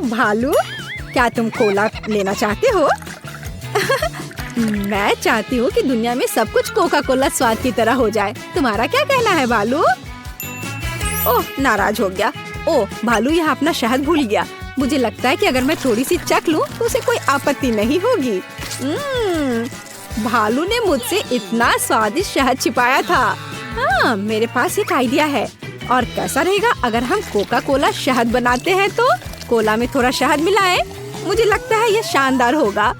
भालू, क्या तुम कोला लेना चाहते हो? मैं चाहती हूँ कि दुनिया में सब कुछ कोका कोला स्वाद की तरह हो जाए। तुम्हारा क्या कहना है भालू? ओह, नाराज हो गया। ओह, भालू यह अपना शहद भूल गया। मुझे लगता है कि अगर मैं थोड़ी सी चख लूं तो उसे कोई आपत्ति नहीं होगी। भालू ने मुझसे इतना स्वादिष्ट शहद छिपाया था। हाँ, मेरे पास एक आइडिया है। और कैसा रहेगा अगर हम कोका कोला शहद बनाते हैं तो कोला में थोड़ा शहद मिलाएं? मुझे लगता है यह शानदार होगा।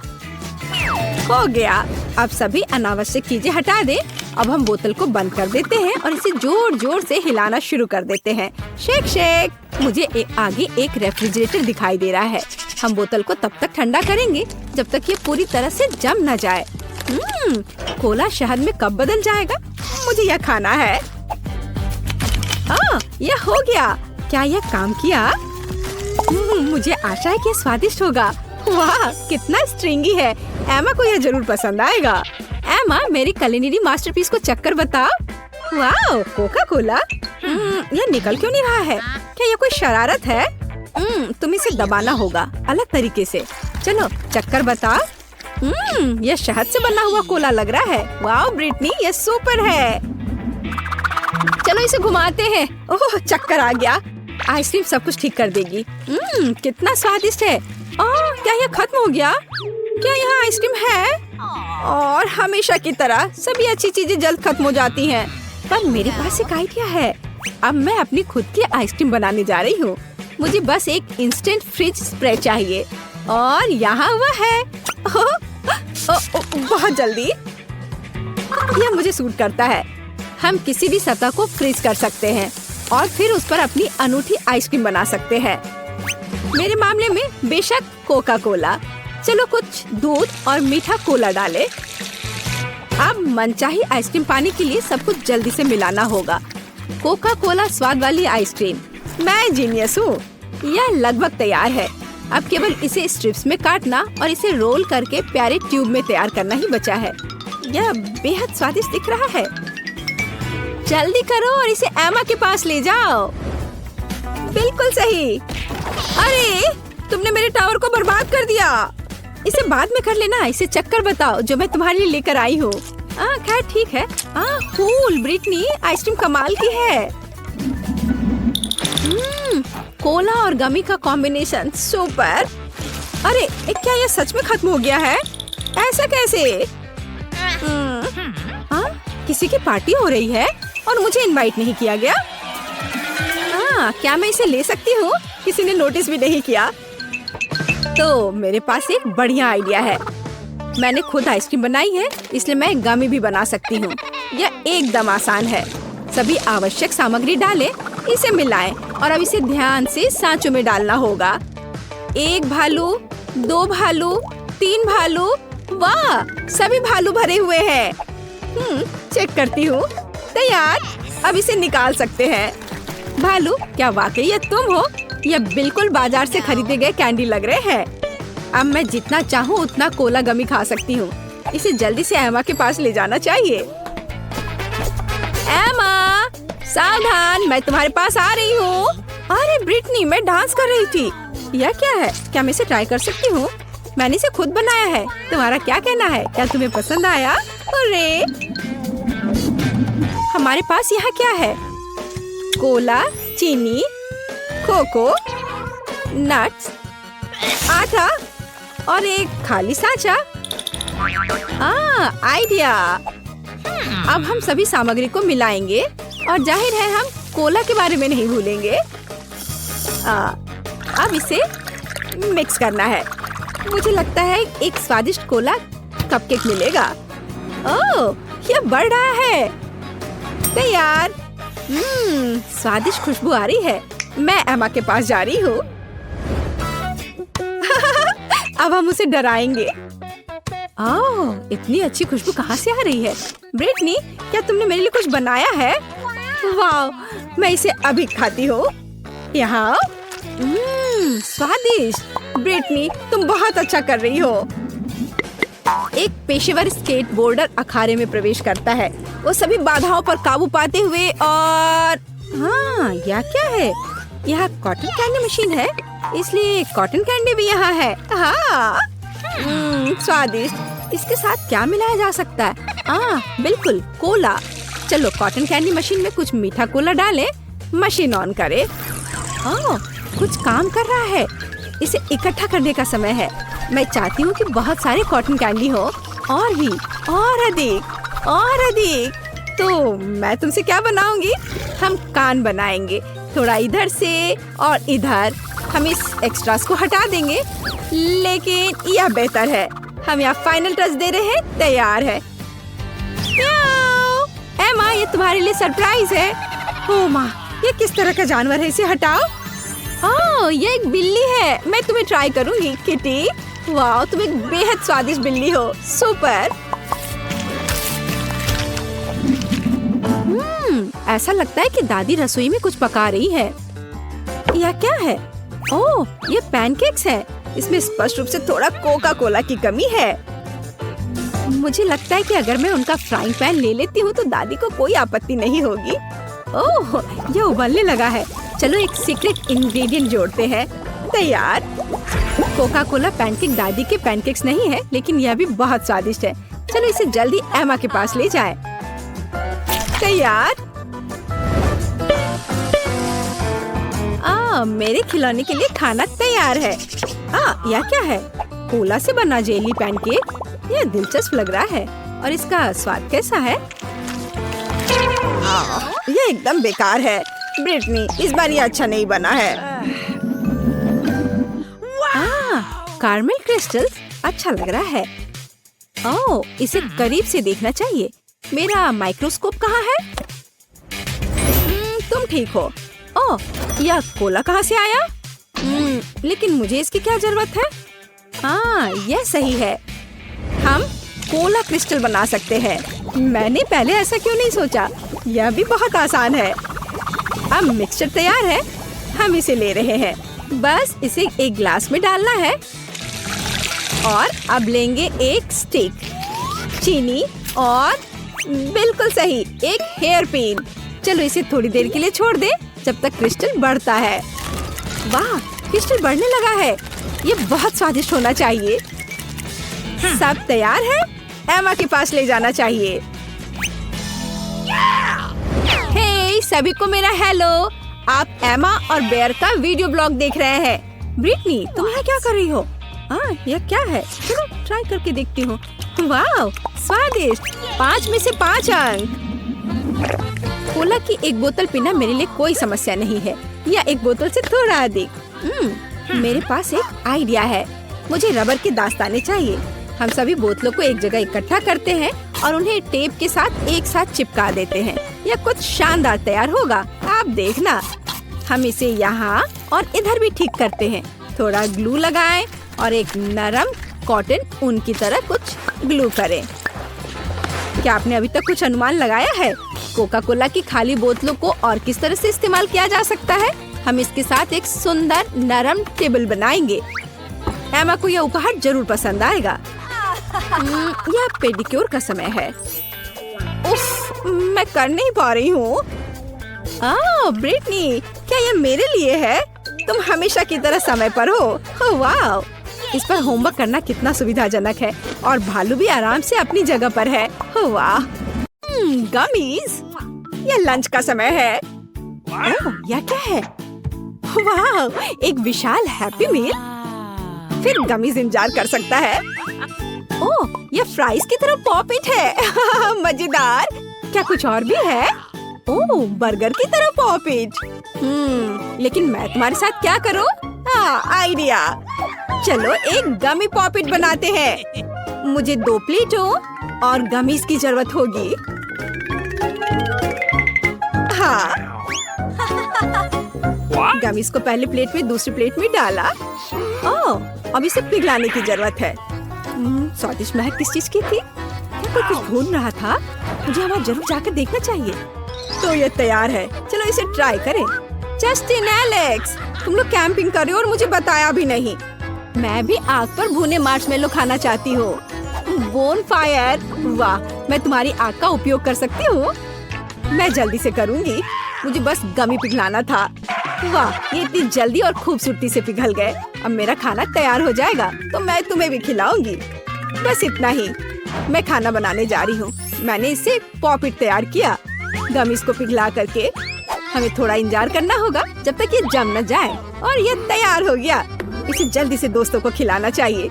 हो गया। अब सभी अनावश्यक चीजें हटा दें। अब हम बोतल को बंद कर देते हैं और इसे जोर जोर से हिलाना शुरू कर देते हैं। Shake shake. मुझे आगे एक रेफ्रिजरेटर दिखाई दे रहा है। हम बोतल को तब तक ठंडा करेंगे जब तक ये पूरी तरह से जम न जाए। कोला शहद में कब बदल जाएगा? मुझे यह खाना है। यह हो गया। क्या यह काम किया? मुझे आशा है कि यह स्वादिष्ट होगा। वाह, कितना स्ट्रिंगी है। एमा को यह जरूर पसंद आएगा। एमा, मेरी कुलिनरी मास्टरपीस को चक्कर बताओ। वाह, कोका कोला। यह निकल क्यों नहीं रहा है? क्या यह कोई शरारत है? तुम इसे दबाना होगा अलग तरीके से। चलो चक्कर बताओ। यह शहद से बना हुआ कोला लग रहा है। वाह ब्रिटनी, यह सुपर है। चलो इसे घुमाते हैं। ओह, चक्कर आ गया। आइसक्रीम सब कुछ ठीक कर देगी। कितना स्वादिष्ट है। क्या यह खत्म हो गया? क्या यहाँ आइसक्रीम है? और हमेशा की तरह सभी अच्छी चीजें जल्द खत्म हो जाती हैं। पर मेरे पास एक आइडिया है। अब मैं अपनी खुद की आइसक्रीम बनाने जा रही हूँ। मुझे बस एक इंस्टेंट फ्रिज स्प्रे चाहिए और यहाँ वह है। बहुत जल्दी। यह मुझे सूट करता है। हम किसी भी सतह को फ्रीज कर सकते हैं और फिर उस पर अपनी अनूठी आइसक्रीम बना सकते हैं। मेरे मामले में बेशक कोका कोला। चलो कुछ दूध और मीठा कोला डालें। अब मनचाही आइसक्रीम पाने के लिए सब कुछ जल्दी से मिलाना होगा। कोका कोला स्वाद वाली आइसक्रीम। मैं जीनियस हूँ। यह लगभग तैयार है। अब केवल इसे स्ट्रिप्स में काटना और इसे रोल करके प्यारे ट्यूब में तैयार करना ही बचा है। यह बेहद स्वादिष्ट दिख रहा है। जल्दी करो और इसे एमा के पास ले जाओ। बिल्कुल सही। अरे, तुमने मेरे टावर को बर्बाद कर दिया। इसे बाद में कर लेना। इसे चक्कर बताओ जो मैं तुम्हारे लिए लेकर आई हूँ। खैर ठीक है। कूल ब्रिटनी, आइसक्रीम कमाल की है। कोला और गमी का कॉम्बिनेशन सुपर। अरे, क्या यह सच में खत्म हो गया है? ऐसा कैसे? किसी की पार्टी हो रही है और मुझे इनवाइट नहीं किया गया। क्या मैं इसे ले सकती हूँ? किसी ने नोटिस भी नहीं किया। तो मेरे पास एक बढ़िया आइडिया है। मैंने खुद आइसक्रीम बनाई है, इसलिए मैं गमी भी बना सकती हूँ। यह एकदम आसान है। सभी आवश्यक सामग्री डालें, इसे मिलाएं और अब इसे ध्यान से सांचों में डालना होगा। 1 भालू, 2 भालू, 3 भालू। वाह, सभी भालू भरे हुए हैं। चेक करती हूँ। तैयार। अब इसे निकाल सकते हैं। भालू, क्या वाकई ये तुम हो? यह बिल्कुल बाजार से खरीदे गए कैंडी लग रहे हैं। अब मैं जितना चाहूँ उतना कोला गमी खा सकती हूँ। इसे जल्दी से एमा के पास ले जाना चाहिए। एमा, सावधान, मैं तुम्हारे पास आ रही हूँ। अरे ब्रिटनी, मैं डांस कर रही थी। यह क्या है? क्या मैं इसे ट्राई कर सकती हूँ? मैंने इसे खुद बनाया है। तुम्हारा क्या कहना है? क्या तुम्हें पसंद आया? अरे, हमारे पास यहाँ क्या है? कोला, चीनी, कोको, नट्स, आटा और एक खाली सांचा। आइडिया। अब हम सभी सामग्री को मिलाएंगे और जाहिर है हम कोला के बारे में नहीं भूलेंगे। अब इसे मिक्स करना है। मुझे लगता है एक स्वादिष्ट कोला कपकेक मिलेगा। ओह, यह बढ़ रहा है। तैयार। स्वादिष्ट खुशबू आ रही है। मैं एमा के पास जा रही हूँ। अब हम उसे डराएंगे। इतनी अच्छी खुशबू कहाँ से आ रही है? ब्रिटनी, क्या तुमने मेरे लिए कुछ बनाया है? वाह, मैं इसे अभी खाती हूँ। यहाँ स्वादिष्ट। ब्रिटनी, तुम बहुत अच्छा कर रही हो। एक पेशेवर स्केटबोर्डर अखाड़े में प्रवेश करता है। वो सभी बाधाओं पर काबू पाते हुए और यह क्या है? यह कॉटन कैंडी मशीन है। इसलिए कॉटन कैंडी भी यहाँ है। हाँ, स्वादिष्ट। इसके साथ क्या मिलाया जा सकता है? बिल्कुल कोला। चलो कॉटन कैंडी मशीन में कुछ मीठा कोला डालें। मशीन ऑन करे। कुछ काम कर रहा है। इसे इकट्ठा करने का समय है। मैं चाहती हूँ कि बहुत सारे कॉटन कैंडी हो, और भी, और अधिक, और अधिक। तो मैं तुमसे क्या बनाऊंगी? हम कान बनाएंगे, थोड़ा इधर से और इधर। हम इस एक्स्ट्रास को हटा देंगे, लेकिन यह बेहतर है। हम यहाँ फाइनल टच दे रहे हैं। तैयार है। एमा, ये तुम्हारे लिए सरप्राइज है। ओह माँ, ये किस तरह का जानवर है? इसे हटाओ। ये एक बिल्ली है। मैं तुम्हें ट्राई करूंगी किटी। वाह, तुम एक बेहद स्वादिष्ट बिल्ली हो। सुपर। ऐसा लगता है कि दादी रसोई में कुछ पका रही है। यह क्या है? ओह, ये पैनकेक्स है। इसमें स्पष्ट रूप से थोड़ा कोका कोला की कमी है। मुझे लगता है कि अगर मैं उनका फ्राइंग पैन ले लेती हूँ तो दादी को कोई आपत्ति नहीं होगी। ओह, ये उबलने लगा है। चलो एक सीक्रेट इंग्रेडिएंट जोड़ते हैं। तैयार। कोका कोला पैनकेक दादी के पैनकेक्स नहीं है, लेकिन यह भी बहुत स्वादिष्ट है। चलो इसे जल्दी एमा के पास ले जाएं। तैयार। मेरे खिलौने के लिए खाना तैयार है। यह क्या है? कोला से बना जेली पैनकेक। यह दिलचस्प लग रहा है। और इसका स्वाद कैसा है? यह एकदम बेकार है। ब्रिटनी, इस बार ये अच्छा नहीं बना है। कार्मेल क्रिस्टल्स अच्छा लग रहा है। इसे करीब से देखना चाहिए। मेरा माइक्रोस्कोप कहाँ है? तुम ठीक हो। यह कोला कहाँ से आया? लेकिन मुझे इसकी क्या जरूरत है? यह सही है। हम कोला क्रिस्टल बना सकते हैं। मैंने पहले ऐसा क्यों नहीं सोचा? यह भी बहुत आसान है। अब मिक्सचर तैयार है। हम इसे ले रहे हैं। बस इसे एक ग्लास में डालना है। और अब लेंगे एक स्टिक, चीनी और बिल्कुल सही एक हेयर पिन। चलो इसे थोड़ी देर के लिए छोड़ दे जब तक क्रिस्टल बढ़ता है। वाह, क्रिस्टल बढ़ने लगा है। ये बहुत स्वादिष्ट होना चाहिए। सब तैयार है। एमा के पास ले जाना चाहिए। हे सभी को मेरा हेलो। आप एमा और बेयर का वीडियो ब्लॉग देख रहे हैं। ब्रिटनी, तुम यहाँ क्या कर रही हो? यह क्या है? चलो ट्राई करके देखती हूँ। वाह, स्वादिष्ट। 5 में से 5 अंक। कोला की एक बोतल पीना मेरे लिए कोई समस्या नहीं है, या एक बोतल से थोड़ा अधिक। मेरे पास एक आइडिया है। मुझे रबर के दास्ताने चाहिए। हम सभी बोतलों को एक जगह इकट्ठा करते हैं और उन्हें टेप के साथ एक साथ चिपका देते हैं। यह कुछ शानदार तैयार होगा। आप देखना। हम इसे यहाँ और इधर भी ठीक करते हैं। थोड़ा ग्लू लगाएं और एक नरम कॉटन ऊन की तरह कुछ ग्लू करें। क्या आपने अभी तक कुछ अनुमान लगाया है? कोका कोला की खाली बोतलों को और किस तरह से इस्तेमाल किया जा सकता है? हम इसके साथ एक सुंदर नरम टेबल बनाएंगे। एमा को यह उपहार जरूर पसंद आएगा। यह पेडिक्योर का समय है। उफ, मैं कर नहीं पा रही हूँ। ब्रिटनी, क्या यह मेरे लिए है? तुम हमेशा की तरह समय पर हो। वाह, इस पर होमवर्क करना कितना सुविधाजनक है। और भालू भी आराम से अपनी जगह पर है। वाह, गमीज। यह लंच का समय है। यह क्या है? वाह, एक विशाल हैप्पी मील। फिर गमीज इंतजार कर सकता है। यह फ्राइज की तरह पॉपिट है। मजेदार। क्या कुछ और भी है? बर्गर की तरह पॉपिट। लेकिन मैं तुम्हारे साथ क्या करूं? आइडिया। चलो एक गमी पॉपिट बनाते हैं। मुझे 2 प्लेटों और गमीज की जरूरत होगी। गमीज को पहले प्लेट में, दूसरी प्लेट में डाला। अब इसे पिघलाने की जरूरत है। स्वादिष्ट महक किस चीज की थी? क्या कोई कुछ ढूंढ रहा था? मुझे वहाँ जरूर जाकर देखना चाहिए। तो ये तैयार है। चलो इसे ट्राई करें। जस्टिन, एलेक्स, तुम लोग कैंपिंग कर रहे हो और मुझे बताया भी नहीं। मैं भी आग पर भुने मार्शमेलो खाना चाहती हूँ। Bone fire. वाह, मैं तुम्हारी आग का उपयोग कर सकती हूँ। मैं जल्दी से करूँगी। मुझे बस गमी पिघलाना था। वाह, ये इतनी जल्दी और खूबसूरती से पिघल गए। अब मेरा खाना तैयार हो जाएगा तो मैं तुम्हें भी खिलाऊंगी। बस इतना ही। मैं खाना बनाने जा रही हूँ। मैंने इससे पॉपिट तैयार किया। गमीज को पिघला करके हमें थोड़ा इंतजार करना होगा जब तक ये जम न जाए। और ये तैयार हो गया। इसे जल्दी से दोस्तों को खिलाना चाहिए।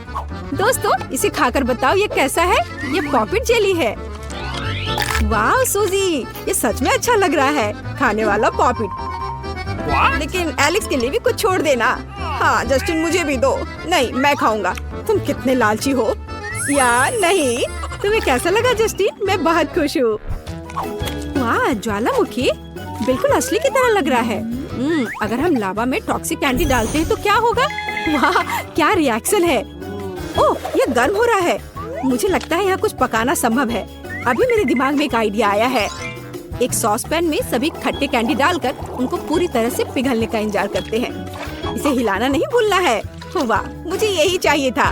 दोस्तों, इसे खाकर बताओ ये कैसा है। ये पॉपिट जेली है। वाह सूजी, ये सच में अच्छा लग रहा है। खाने वाला पॉपिट। लेकिन एलेक्स के लिए भी कुछ छोड़ देना। हाँ जस्टिन, मुझे भी दो। नहीं, मैं खाऊंगा। तुम कितने लालची हो। या नहीं, तुम्हें कैसा लगा जस्टिन? मैं बहुत खुश हूँ। वाह, ज्वालामुखी बिल्कुल असली की तरह लग रहा है। अगर हम लावा में टॉक्सिक कैंडी डालते हैं तो क्या होगा? वाह, क्या रिएक्शन है। ओह, ये गर्म हो रहा है। मुझे लगता है यहाँ कुछ पकाना संभव है। अभी मेरे दिमाग में एक आइडिया आया है। एक सॉस पैन में सभी खट्टे कैंडी डालकर उनको पूरी तरह से पिघलने का इंतजार करते हैं। इसे हिलाना नहीं भूलना है। वाह, मुझे यही चाहिए था।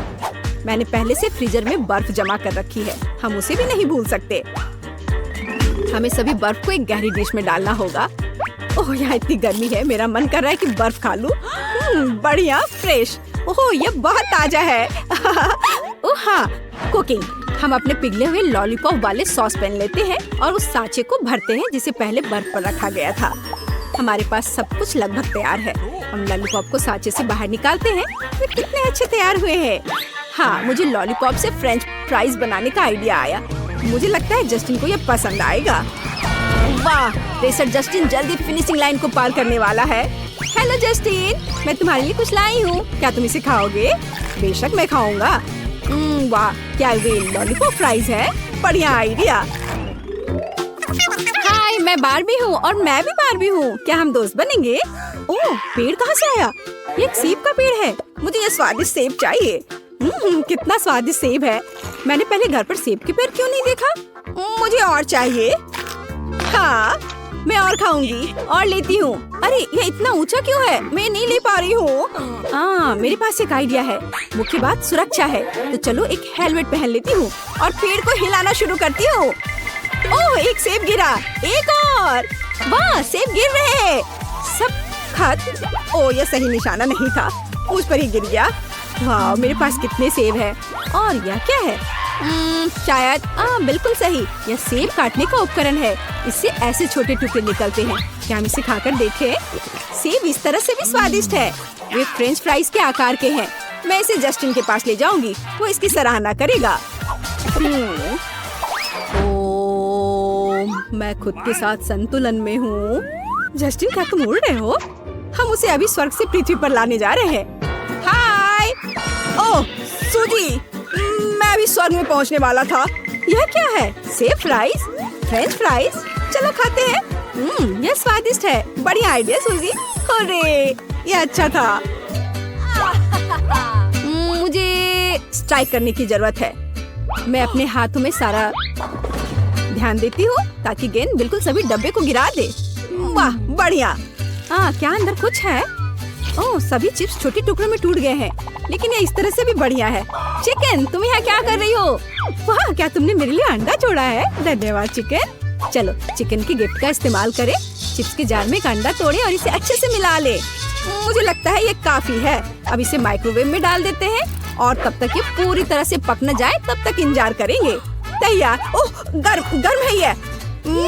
मैंने पहले से फ्रीजर में बर्फ जमा कर रखी है। हम उसे भी नहीं भूल सकते। हमें सभी बर्फ को एक गहरी डिश में डालना होगा। ओह, यहाँ इतनी गर्मी है, मेरा मन कर रहा है कि बर्फ खा लूं। बढ़िया, फ्रेश। ओह, ये बहुत ताजा है। ओह हाँ, कुकिंग। हम अपने पिघले हुए लॉलीपॉप वाले सॉस पैन लेते हैं और उस सांचे को भरते हैं जिसे पहले बर्फ पर रखा गया था। हमारे पास सब कुछ लगभग तैयार है। हम लॉलीपॉप को सांचे से बाहर निकालते हैं। वे कितने अच्छे तैयार हुए हैं। हाँ, मुझे लॉलीपॉप से फ्रेंच फ्राइज बनाने का आइडिया आया। मुझे लगता है जस्टिन को ये पसंद आएगा। वाह, रेसर जस्टिन जल्दी फिनिशिंग लाइन को पार करने वाला है। हेलो जस्टिन, मैं तुम्हारे लिए कुछ लाई हूँ। क्या तुम इसे खाओगे? बेशक मैं खाऊंगा। वाह, क्या वे लॉलीपॉप फ्राइज है। बढ़िया आइडिया। हाय, मैं बारबी हूँ और मैं भी बारबी हूँ। क्या हम दोस्त बनेंगे? ओह, पेड़ कहाँ से आया? ये एक सेब का पेड़ है। मुझे ये स्वादिष्ट सेब चाहिए। कितना स्वादिष्ट सेब है। मैंने पहले घर पर सेब के पेड़ क्यों नहीं देखा? मुझे और चाहिए। हाँ, मैं और खाऊंगी और लेती हूँ। अरे, ये इतना ऊंचा क्यों है? मैं नहीं ले पा रही हूँ। हाँ, मेरे पास एक आइडिया है। मुख्य बात सुरक्षा है, तो चलो एक हेलमेट पहन लेती हूँ और पेड़ को हिलाना शुरू करती हूँ। ओह, एक सेब गिरा। एक और। वाह, सेब गिर रहे हैं। सब खत्म। ओह, यह सही निशाना नहीं था। मुझ पर ही गिर गया। वाह, मेरे पास कितने सेब हैं। और यह क्या है? शायद बिल्कुल सही। यह सेब काटने का उपकरण है। इससे ऐसे छोटे टुकड़े निकलते हैं। क्या हम इसे खाकर देखें? सेब इस तरह से भी स्वादिष्ट है। वे फ्रेंच फ्राइज के आकार के हैं। मैं इसे जस्टिन के पास ले जाऊंगी। वो इसकी सराहना करेगा। मैं खुद के साथ संतुलन में हूँ। जस्टिन, क्या तुम उड़ रहे हो? हम उसे अभी स्वर्ग से पृथ्वी पर लाने जा रहे हैं। हाय। ओह सूजी, मैं अभी स्वर्ग में पहुँचने वाला था। यह क्या है? सेब फ्राइज, फ्रेंच फ्राइज। चलो खाते हैं। यह स्वादिष्ट है। बढ़िया आइडिया सूजी। अरे, यह अच्छा था। मुझे स्ट्राइक करने की जरूरत है। मैं अपने हाथों में सारा ध्यान देती हूँ ताकि गेंद बिल्कुल सभी डब्बे को गिरा दे। वाह, बढ़िया। क्या अंदर कुछ है? ओह, सभी चिप्स छोटे टुकड़ों में टूट गए हैं, लेकिन ये इस तरह से भी बढ़िया है। चिकन, तुम यहाँ क्या कर रही हो? वाह, क्या तुमने मेरे लिए अंडा जोड़ा है? धन्यवाद चिकन। चलो चिकन के गिफ्ट का इस्तेमाल करें। चिप्स के जार में एक अंडा तोड़े और इसे अच्छे से मिला ले। मुझे लगता है ये काफी है। अब इसे माइक्रोवेव में डाल देते हैं और तब तक ये पूरी तरह से पक न जाए तब तक इंतजार करेंगे। तैयार। ओह, गर्म है ये।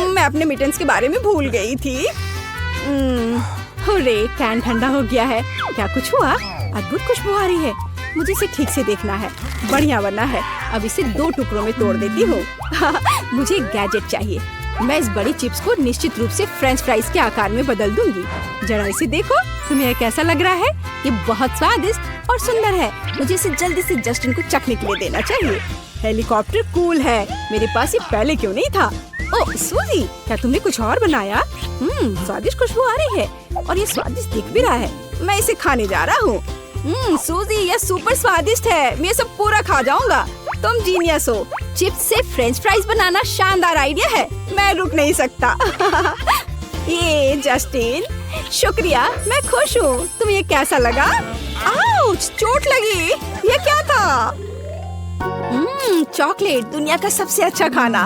मैं अपने मिटन्स के बारे में भूल गई थी। अरे, कैन ठंडा हो गया है। क्या कुछ हुआ? अद्भुत खुशबू आ रही है। मुझे इसे ठीक से देखना है। बढ़िया बना है। अब इसे 2 टुकड़ों में तोड़ देती हूँ। मुझे एक गैजेट चाहिए। मैं इस बड़ी चिप्स को निश्चित रूप से फ्रेंच फ्राइज के आकार में बदल दूंगी। जरा इसे देखो। तुम्हें कैसा लग रहा है? ये बहुत स्वादिष्ट और सुंदर है। मुझे इसे जल्दी से जस्टिन को चखने के लिए देना चाहिए। हेलीकॉप्टर कूल है। मेरे पास ये पहले क्यों नहीं था? ओह सूजी, क्या तुमने कुछ और बनाया? स्वादिष्ट खुशबू आ रही है और ये स्वादिष्ट दिख भी रहा है। मैं इसे खाने जा रहा हूँ। सूजी, ये सुपर स्वादिष्ट है। मैं सब पूरा खा जाऊंगा। तुम जीनियस हो। चिप्स से फ्रेंच फ्राइज बनाना शानदार आइडिया है। मैं रुक नहीं सकता। ये जस्टिन, शुक्रिया। मैं खुश हूँ। तुम्हें ये कैसा लगा? आउच, चोट लगी। ये क्या था? चॉकलेट, दुनिया का सबसे अच्छा खाना।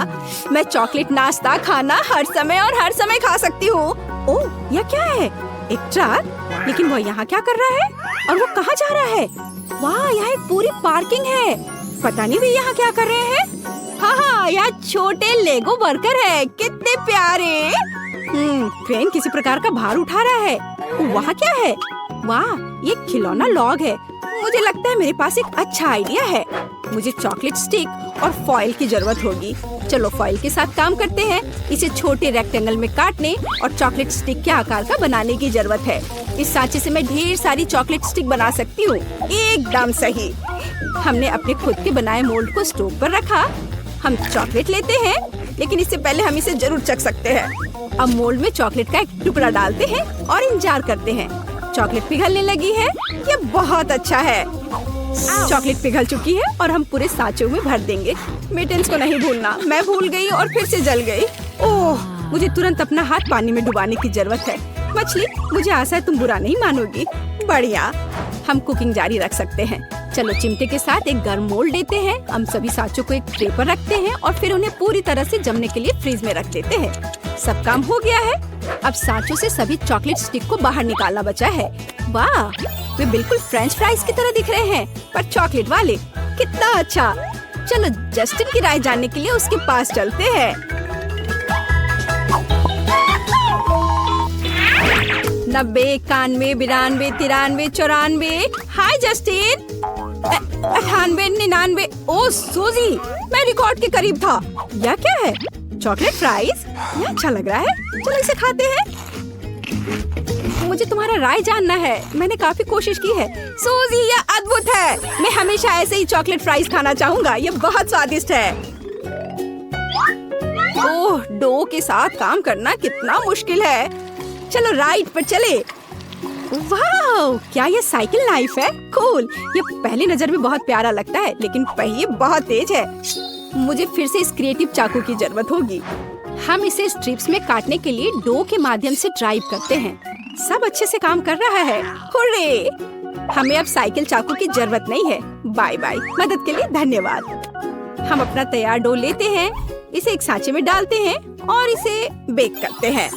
मैं चॉकलेट नाश्ता खाना हर समय और हर समय खा सकती हूँ। ओह, यह क्या है? एक ट्रक? लेकिन वो यहाँ क्या कर रहा है और वो कहाँ जा रहा है? वाह, यहाँ एक पूरी पार्किंग है। पता नहीं वे यहाँ क्या कर रहे हैं। हाँ, यहाँ छोटे लेगो वर्कर है, कितने प्यारे। क्रेन किसी प्रकार का भार उठा रहा है। वहाँ क्या है? वाह, ये खिलौना लॉग है। मुझे लगता है मेरे पास एक अच्छा आइडिया है। मुझे चॉकलेट स्टिक और फॉइल की जरूरत होगी। चलो फॉइल के साथ काम करते हैं। इसे छोटे रेक्टेंगल में काटने और चॉकलेट स्टिक के आकार का बनाने की जरूरत है। इस सांचे से मैं ढेर सारी चॉकलेट स्टिक बना सकती हूँ। एकदम सही। हमने अपने खुद के बनाए मोल्ड को स्टोव पर रखा। हम चॉकलेट लेते हैं, लेकिन इससे पहले हम इसे जरूर चख सकते हैं। अब मोल्ड में चॉकलेट का एक टुकड़ा डालते हैं और इंतजार करते हैं। चॉकलेट पिघलने लगी है। ये बहुत अच्छा है। चॉकलेट पिघल चुकी है और हम पूरे सांचे में भर देंगे। मिटेंस को नहीं भूलना। मैं भूल गई और फिर से जल गई। ओह, मुझे तुरंत अपना हाथ पानी में डुबाने की जरूरत है। मछली, मुझे आशा है तुम बुरा नहीं मानोगी। बढ़िया, हम कुकिंग जारी रख सकते हैं। चलो चिमटे के साथ एक गर्म मोल्ड लेते हैं। हम सभी सांचों को एक ट्रे पर रखते हैं और फिर उन्हें पूरी तरह से जमने के लिए फ्रीज में रख देते हैं। सब काम हो गया है। अब सांचों से सभी चॉकलेट स्टिक को बाहर निकालना बचा है। वाह, वे बिल्कुल फ्रेंच फ्राइज की तरह दिख रहे हैं, पर चॉकलेट वाले। कितना अच्छा। चलो जस्टिन की राय जानने के लिए उसके पास चलते हैं। 90, 91, 92, 93, 94। हाय जस्टिन। 98, 99। ओह सूजी, मैं रिकॉर्ड के करीब था। यह क्या है? Chocolate fries? यह अच्छा लग रहा है। चलो इसे खाते हैं। मुझे तुम्हारा राय जानना है। मैंने काफी कोशिश की है। सूजी, यह अद्भुत है। मैं हमेशा ऐसे ही चॉकलेट फ्राइज खाना चाहूँगा। यह बहुत स्वादिष्ट है। ओह, डो के साथ काम करना कितना मुश्किल है। चलो राइट पर चले। वाह, क्या ये साइकिल नाइफ है? कूल। ये पहली नजर में बहुत प्यारा लगता है, लेकिन पहिए बहुत तेज है। मुझे फिर से इस क्रिएटिव चाकू की जरूरत होगी। हम इसे स्ट्रिप्स में काटने के लिए डो के माध्यम से ड्राइव करते हैं। सब अच्छे से काम कर रहा है। हुर्रे! हमें अब साइकिल चाकू की जरूरत नहीं है। Bye bye. मदद के लिए धन्यवाद। हम अपना तैयार डो लेते हैं, इसे एक सांचे में डालते हैं और इसे बेक करते हैं।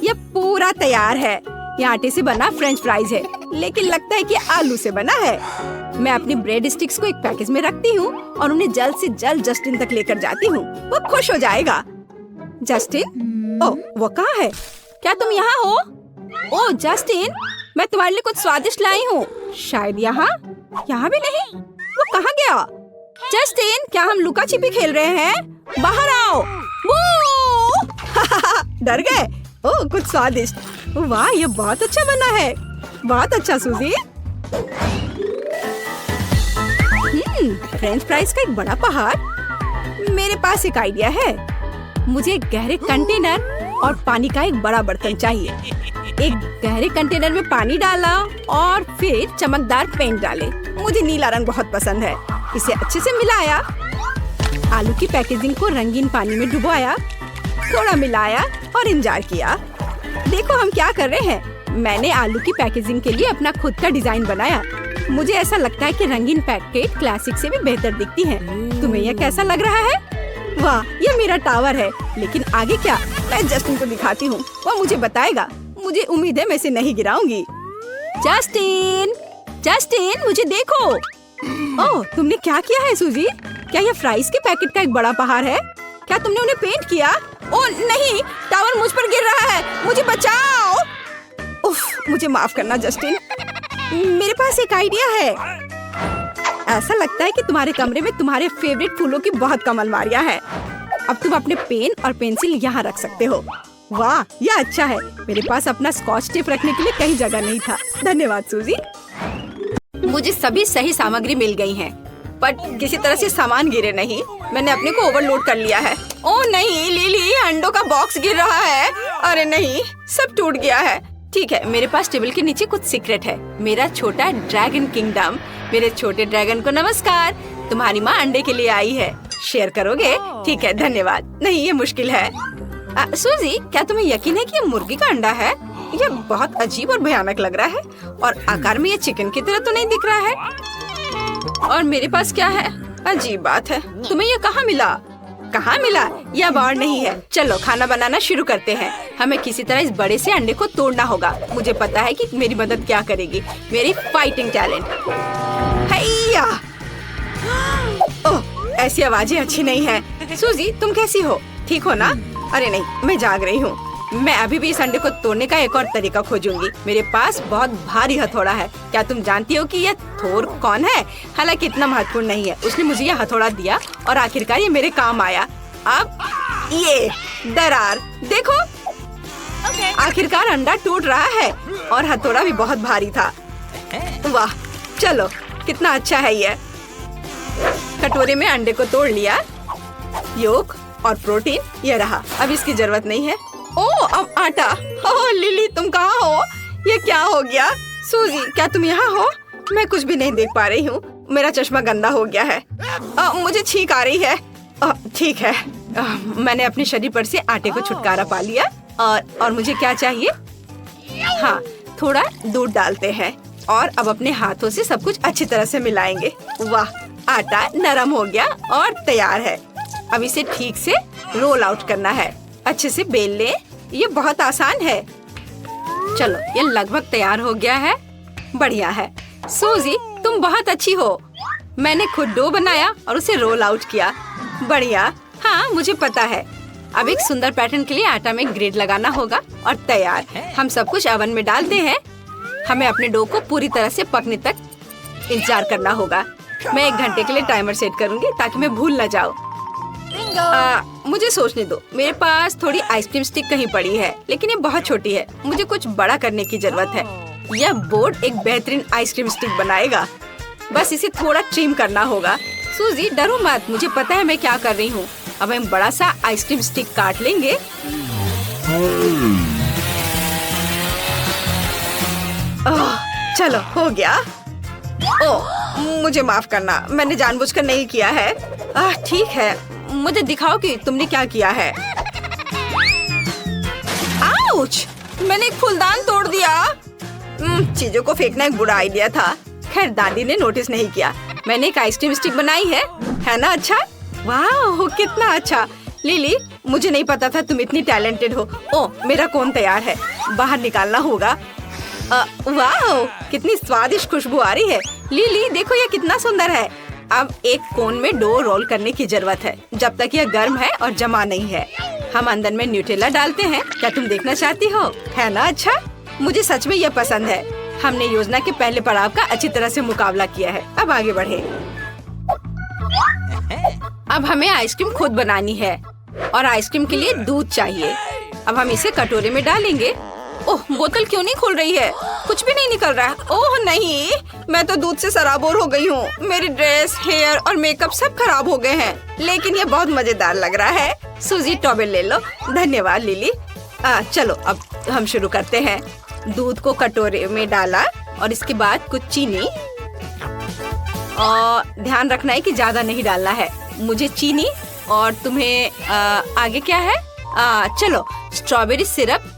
यह पूरा तैयार है। यह आटे से बना फ्रेंच फ्राइज है, लेकिन लगता है कि आलू से बना है। मैं अपनी ब्रेड स्टिक्स को एक पैकेज में रखती हूँ और उन्हें जल्द से जल्द जस्टिन तक लेकर जाती हूँ। वो खुश हो जाएगा। जस्टिन, ओह, वो कहाँ है? क्या तुम यहाँ हो? ओह जस्टिन, मैं तुम्हारे लिए कुछ स्वादिष्ट लाई हूँ। शायद यहाँ भी नहीं। वो कहाँ गया? जस्टिन, क्या हम लुका छिपी खेल रहे हैं? बाहर आओ। डर गए? ओह, कुछ स्वादिष्ट। वाह, ये बहुत अच्छा बना है। बहुत अच्छा सूजी। फ्रेंच फ्राइज का एक बड़ा पहाड़। मेरे पास एक आइडिया है। मुझे एक गहरे कंटेनर और पानी का एक बड़ा बर्तन चाहिए। एक गहरे कंटेनर में पानी डाला और फिर चमकदार पेंट डाले। मुझे नीला रंग बहुत पसंद है। इसे अच्छे से मिलाया। आलू की पैकेजिंग को रंगीन पानी में डुबोया, थोड़ा मिलाया और इंतजार किया। देखो हम क्या कर रहे हैं। मैंने आलू की पैकेजिंग के लिए अपना खुद का डिजाइन बनाया। मुझे ऐसा लगता है कि रंगीन पैकेट क्लासिक से भी बेहतर दिखती हैं। तुम्हें यह कैसा लग रहा है? वाह, ये मेरा टावर है। लेकिन आगे क्या? मैं जस्टिन को दिखाती हूँ, वो मुझे बताएगा। मुझे उम्मीद है मैं इसे नहीं गिराऊंगी। जस्टिन, जस्टिन, मुझे देखो। ओह, तुमने क्या किया है सूजी? क्या यह फ्राइज के पैकेट का एक बड़ा पहाड़ है? क्या तुमने उन्हें पेंट किया? ओह नहीं, टावर मुझ पर गिर रहा है। मुझे बचाओ। उफ, मुझे माफ करना जस्टिन। मेरे पास एक आइडिया है। ऐसा लगता है कि तुम्हारे कमरे में तुम्हारे फेवरेट फूलों की बहुत कम अलमारियां हैं। अब तुम अपने पेन और पेंसिल यहाँ रख सकते हो। वाह, यह अच्छा है। मेरे पास अपना स्कॉच टेप रखने के लिए कहीं जगह नहीं था। धन्यवाद सूजी। मुझे सभी सही सामग्री मिल गई है, पर किसी तरह से सामान गिरे नहीं। मैंने अपने को ओवरलोड कर लिया है। ओह नहीं, लिली, अंडों का बॉक्स गिर रहा है। अरे नहीं, सब टूट गया है। ठीक है, मेरे पास टेबल के नीचे कुछ सीक्रेट है। मेरा छोटा ड्रैगन किंगडम। मेरे छोटे ड्रैगन को नमस्कार। तुम्हारी माँ अंडे के लिए आई है। शेयर करोगे? ठीक है, धन्यवाद। नहीं, ये मुश्किल है। सूजी, क्या तुम्हें यकीन है कि ये मुर्गी का अंडा है? यह बहुत अजीब और भयानक लग रहा है और आकार में ये चिकन की तरह तो नहीं दिख रहा है। और मेरे पास क्या है? अजीब बात है। तुम्हें यह कहाँ मिला? कहाँ मिला? यह अब और नहीं है। चलो खाना बनाना शुरू करते हैं। हमें किसी तरह इस बड़े से अंडे को तोड़ना होगा। मुझे पता है कि मेरी मदद क्या करेगी, मेरी फाइटिंग टैलेंट। हैया! ओह, ऐसी आवाजें अच्छी नहीं है। सूजी, तुम कैसी हो? ठीक हो ना? अरे नहीं, मैं जाग रही हूँ। मैं अभी भी इस अंडे को तोड़ने का एक और तरीका खोजूंगी। मेरे पास बहुत भारी हथौड़ा है। क्या तुम जानती हो कि यह थोर कौन है? हालांकि इतना महत्वपूर्ण नहीं है। उसने मुझे यह हथौड़ा दिया और आखिरकार ये मेरे काम आया। अब ये दरार देखो, आखिरकार अंडा टूट रहा है और हथौड़ा भी बहुत भारी था। वाह, चलो कितना अच्छा है ये। कटोरे में अंडे को तोड़ लिया। योक और प्रोटीन ये रहा। अब इसकी जरूरत नहीं है। ओह, अब आटा। ओह लिली, तुम कहाँ हो? ये क्या हो गया? सूजी, क्या तुम यहाँ हो? मैं कुछ भी नहीं देख पा रही हूँ। मेरा चश्मा गंदा हो गया है। मुझे छींक आ रही है। ठीक है, मैंने अपने शरीर पर से आटे को छुटकारा पा लिया। और मुझे क्या चाहिए? हाँ, थोड़ा दूध डालते हैं और अब अपने हाथों से सब कुछ अच्छी तरह से मिलाएंगे। वाह, आटा नरम हो गया और तैयार है। अब इसे ठीक से रोल आउट करना है। अच्छे से बेल ले। ये बहुत आसान है। चलो, ये लगभग तैयार हो गया है। बढ़िया है। सूजी, तुम बहुत अच्छी हो। मैंने खुद डो बनाया और उसे रोल आउट किया। बढ़िया। हाँ, मुझे पता है। अब एक सुंदर पैटर्न के लिए आटा में ग्रिड लगाना होगा और तैयार। हम सब कुछ ओवन में डालते हैं। हमें अपने डो को पूरी तरह से पकने तक इंतजार करना होगा। मैं 1 घंटे के लिए टाइमर सेट करूंगी ताकि मैं भूल न जाऊँ। मुझे सोचने दो। मेरे पास थोड़ी आइसक्रीम स्टिक कहीं पड़ी है, लेकिन ये बहुत छोटी है। मुझे कुछ बड़ा करने की जरूरत है। यह बोर्ड एक बेहतरीन आइसक्रीम स्टिक बनाएगा। बस इसे थोड़ा ट्रिम करना होगा। सूजी, डरो मत, मुझे पता है मैं क्या कर रही हूँ। अब हम बड़ा सा आइसक्रीम स्टिक काट लेंगे। चलो, हो गया। ओह, मुझे माफ करना, मैंने जानबूझकर नहीं किया है। ठीक है, मुझे दिखाओ कि तुमने क्या किया है। आउच! मैंने एक फूलदान तोड़ दिया। चीजों को फेंकना एक बुरा आइडिया था। खैर, दादी ने नोटिस नहीं किया। मैंने एक आइसक्रीम स्टिक बनाई है ना? अच्छा, वाह, कितना अच्छा। लिली, मुझे नहीं पता था तुम इतनी टैलेंटेड हो। ओह, मेरा कोन तैयार है। बाहर निकालना होगा। वाह, कितनी स्वादिष्ट खुशबू आ रही है। लिली, देखो ये कितना सुंदर है। अब एक कोन में डो रोल करने की जरूरत है जब तक यह गर्म है और जमा नहीं है। हम अंदर में न्यूटेला डालते हैं। क्या तुम देखना चाहती हो? है ना अच्छा? मुझे सच में यह पसंद है। हमने योजना के पहले पड़ाव का अच्छी तरह से मुकाबला किया है। अब आगे बढ़े। अब हमें आइसक्रीम खुद बनानी है और आइसक्रीम के लिए दूध चाहिए। अब हम इसे कटोरे में डालेंगे। ओह, बोतल क्यों नहीं खुल रही है? कुछ भी नहीं निकल रहा है। ओह नहीं, मैं तो दूध से सराबोर हो गई हूँ। मेरी ड्रेस, हेयर और मेकअप सब खराब हो गए हैं। लेकिन ये बहुत मजेदार लग रहा है। सूजी, टॉवेल ले लो। धन्यवाद लिली। चलो, अब हम शुरू करते हैं। दूध को कटोरे में डाला और इसके बाद कुछ चीनी। और ध्यान रखना है कि ज्यादा नहीं डालना है। मुझे चीनी और तुम्हें आगे क्या है? चलो, स्ट्रॉबेरी सिरप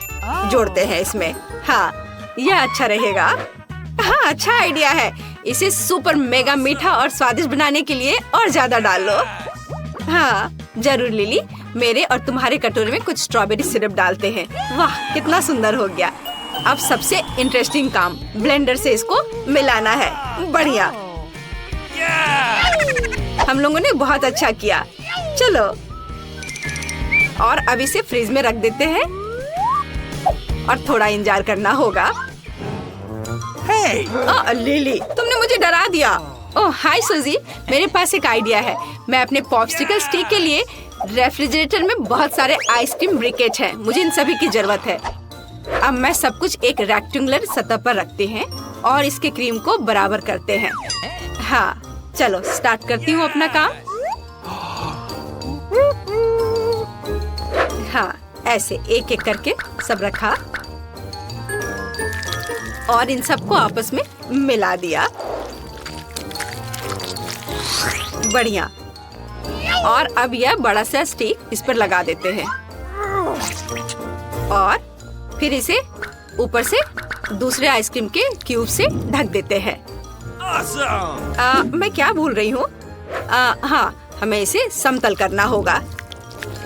जोड़ते हैं इसमें। हाँ, यह अच्छा रहेगा। हाँ, अच्छा आइडिया है। इसे सुपर मेगा मीठा और स्वादिष्ट बनाने के लिए और ज्यादा डाल लो। हाँ, जरूर लिली। मेरे और तुम्हारे कटोरे में कुछ स्ट्रॉबेरी सिरप डालते हैं। वाह, कितना सुंदर हो गया। अब सबसे इंटरेस्टिंग काम, ब्लेंडर से इसको मिलाना है। बढ़िया, हम लोगों ने बहुत अच्छा किया। चलो, और अब इसे फ्रिज में रख देते हैं और थोड़ा इंतजार करना होगा। लिली, तुमने मुझे डरा दिया। ओह, हाय सूजी, मेरे पास एक आइडिया है। मैं अपने पॉप्सिकल स्टिक के लिए रेफ्रिजरेटर में बहुत सारे आइसक्रीम ब्रिकेट्स हैं। मुझे इन सभी की जरूरत है। अब मैं सब कुछ एक रेक्टेंगुलर सतह पर रखते हैं और इसके क्रीम को बराबर करते हैं। हाँ, चलो स्टार्ट करती हूँ अपना काम। हाँ, ऐसे एक एक करके सब रखा और इन सबको आपस में मिला दिया। बढ़िया। और अब यह बड़ा सा स्टिक इस पर लगा देते हैं और फिर इसे ऊपर से दूसरे आइसक्रीम के क्यूब से ढक देते हैं। मैं क्या भूल रही हूँ? हाँ, हमें इसे समतल करना होगा।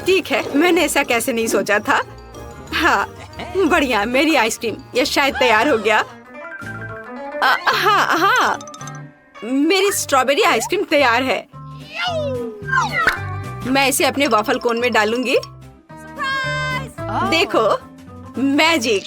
ठीक है, मैंने ऐसा कैसे नहीं सोचा था। हाँ बढ़िया, मेरी आइसक्रीम ये शायद तैयार हो गया। हाँ हाँ, मेरी स्ट्रॉबेरी आइसक्रीम तैयार है। मैं इसे अपने वॉफल कोन में डालूंगी। देखो मैजिक,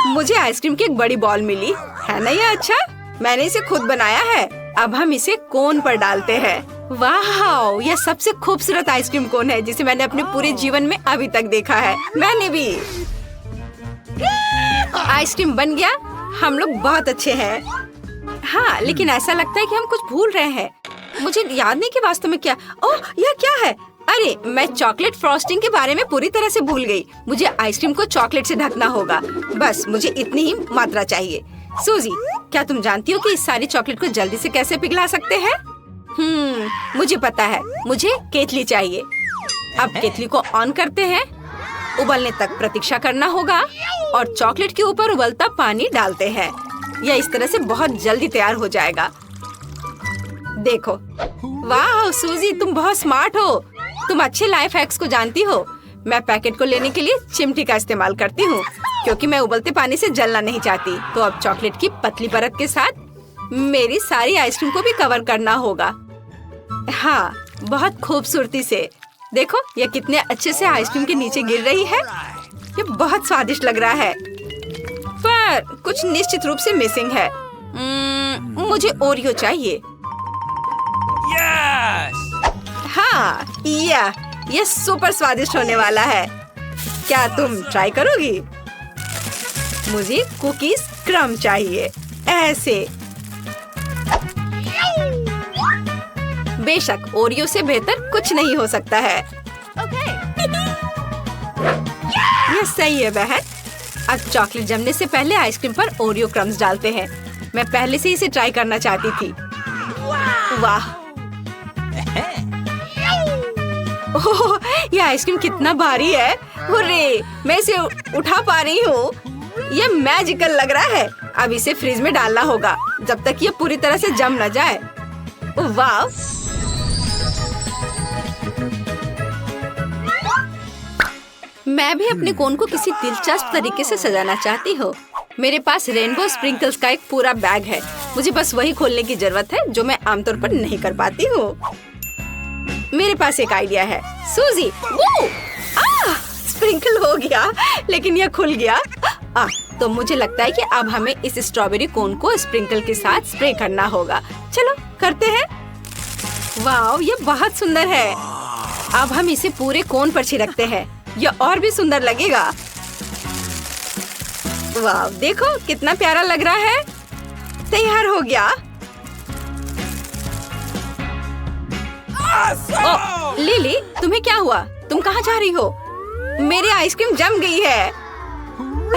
मुझे आइसक्रीम की एक बड़ी बॉल मिली है ना। ये अच्छा, मैंने इसे खुद बनाया है। अब हम इसे कोन पर डालते हैं। वाह, यह सबसे खूबसूरत आइसक्रीम कोन है जिसे मैंने अपने पूरे जीवन में अभी तक देखा है। मैंने भी। आइसक्रीम बन गया। हम लोग बहुत अच्छे हैं। हाँ, लेकिन ऐसा लगता है कि हम कुछ भूल रहे हैं। मुझे याद नहीं कि वास्तव में क्या। ओह, यह क्या है? अरे, मैं चॉकलेट फ्रॉस्टिंग के बारे में पूरी तरह से भूल गई। मुझे आइसक्रीम को चॉकलेट से ढकना होगा। बस मुझे इतनी ही मात्रा चाहिए। सूजी, क्या तुम जानती हो कि इस सारी चॉकलेट को जल्दी से कैसे पिघला सकते हैं? मुझे पता है। मुझे केतली चाहिए। अब केतली को ऑन करते हैं। उबलने तक प्रतीक्षा करना होगा और चॉकलेट के ऊपर उबलता पानी डालते हैं। यह इस तरह से बहुत जल्दी तैयार हो जाएगा। देखो, वाह सूजी, तुम बहुत स्मार्ट हो। तुम अच्छे लाइफ हैक्स को जानती हो। मैं पैकेट को लेने के लिए चिमटी का इस्तेमाल करती हूँ क्योंकि मैं उबलते पानी से जलना नहीं चाहती। तो अब चॉकलेट की पतली परत के साथ मेरी सारी आइसक्रीम को भी कवर करना होगा। हाँ, बहुत खूबसूरती से। देखो, यह कितने अच्छे से आइसक्रीम के नीचे गिर रही है। ये बहुत स्वादिष्ट लग रहा है, पर कुछ निश्चित रूप से मिसिंग है। मुझे ओरियो चाहिए। हाँ, यह सुपर स्वादिष्ट होने वाला है। क्या तुम ट्राई करोगी? मुझे कुकीज क्रम चाहिए, ऐसे। बेशक ओरियो से बेहतर कुछ नहीं हो सकता है। यह सही है बहन। अब चॉकलेट जमने से पहले आइसक्रीम पर ओरियो क्रम्स डालते हैं। मैं पहले से इसे ट्राई करना चाहती थी। वाह, ओह, यह आइसक्रीम कितना भारी है। हुर्रे, मैं इसे उठा पा रही हूँ। यह मैजिकल लग रहा है। अब इसे फ्रिज में डालना होगा जब तक यह पूरी तरह से जम न जाए। वाह, मैं भी अपने कोन को किसी दिलचस्प तरीके से सजाना चाहती हूँ। मेरे पास रेनबो स्प्रिंकल्स का एक पूरा बैग है। मुझे बस वही खोलने की जरूरत है जो मैं आमतौर पर नहीं कर पाती हूँ। मेरे पास एक आइडिया है। सूजी, स्प्रिंकल हो गया, लेकिन यह खुल गया। तो मुझे लगता है कि अब हमें इस स्ट्रॉबेरी कोन को स्प्रिंकल के साथ स्प्रे करना होगा। चलो करते हैं। वाह, ये बहुत सुंदर है। अब हम इसे पूरे कोन पर छिड़कते हैं। यह और भी सुंदर लगेगा। वाह, देखो कितना प्यारा लग रहा है। तैयार हो गया। ओह, लिली, तुम्हें क्या हुआ? तुम कहाँ जा रही हो? मेरी आइसक्रीम जम गई है।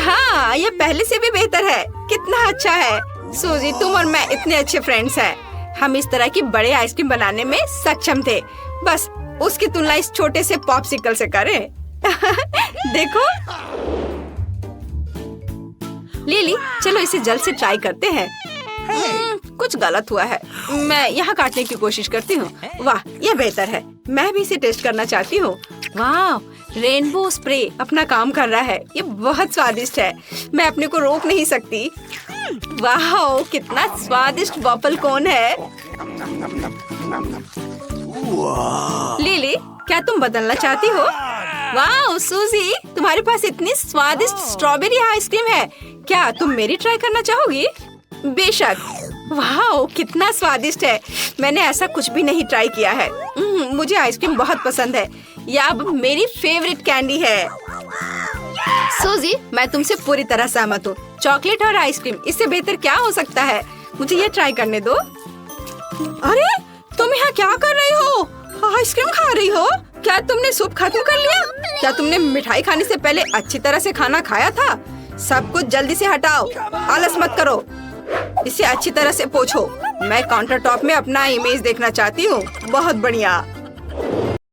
हाँ, ये पहले से भी बेहतर है। कितना अच्छा है। सूजी, तुम और मैं इतने अच्छे फ्रेंड्स हैं। हम इस तरह की बड़े आइसक्रीम बनाने में सक्षम थे। बस उसकी तुलना इस छोटे से पॉप्सिकल से करें। देखो लिली, चलो इसे जल्द से ट्राई करते हैं। कुछ गलत हुआ है। मैं यहाँ काटने की कोशिश करती हूँ। वाह, यह बेहतर है। मैं भी इसे टेस्ट करना चाहती हूँ। वाह, रेनबो स्प्रे अपना काम कर रहा है। ये बहुत स्वादिष्ट है। मैं अपने को रोक नहीं सकती। वाह, कितना स्वादिष्ट वॉफल कोन है। लिली, क्या तुम बदलना चाहती हो? वाह सूजी, तुम्हारे पास इतनी स्वादिष्ट स्ट्रॉबेरी आइसक्रीम है। क्या तुम मेरी ट्राई करना चाहोगी? बेशक। वाह, कितना स्वादिष्ट है। मैंने ऐसा कुछ भी नहीं ट्राई किया है। मुझे आइसक्रीम बहुत पसंद है। यह अब मेरी फेवरेट कैंडी है। सूजी, मैं तुमसे पूरी तरह सहमत हूँ। चॉकलेट और आइसक्रीम, इससे बेहतर क्या हो सकता है? मुझे ये ट्राई करने दो। अरे, तुम यहाँ क्या कर रही हो? आइसक्रीम खा रही हो? क्या तुमने सूप खत्म कर लिया? क्या तुमने मिठाई खाने से पहले अच्छी तरह से खाना खाया था? सब कुछ जल्दी से हटाओ। आलस मत करो। इसे अच्छी तरह से पोंछो। मैं काउंटर टॉप में अपना इमेज देखना चाहती हूँ। बहुत बढ़िया।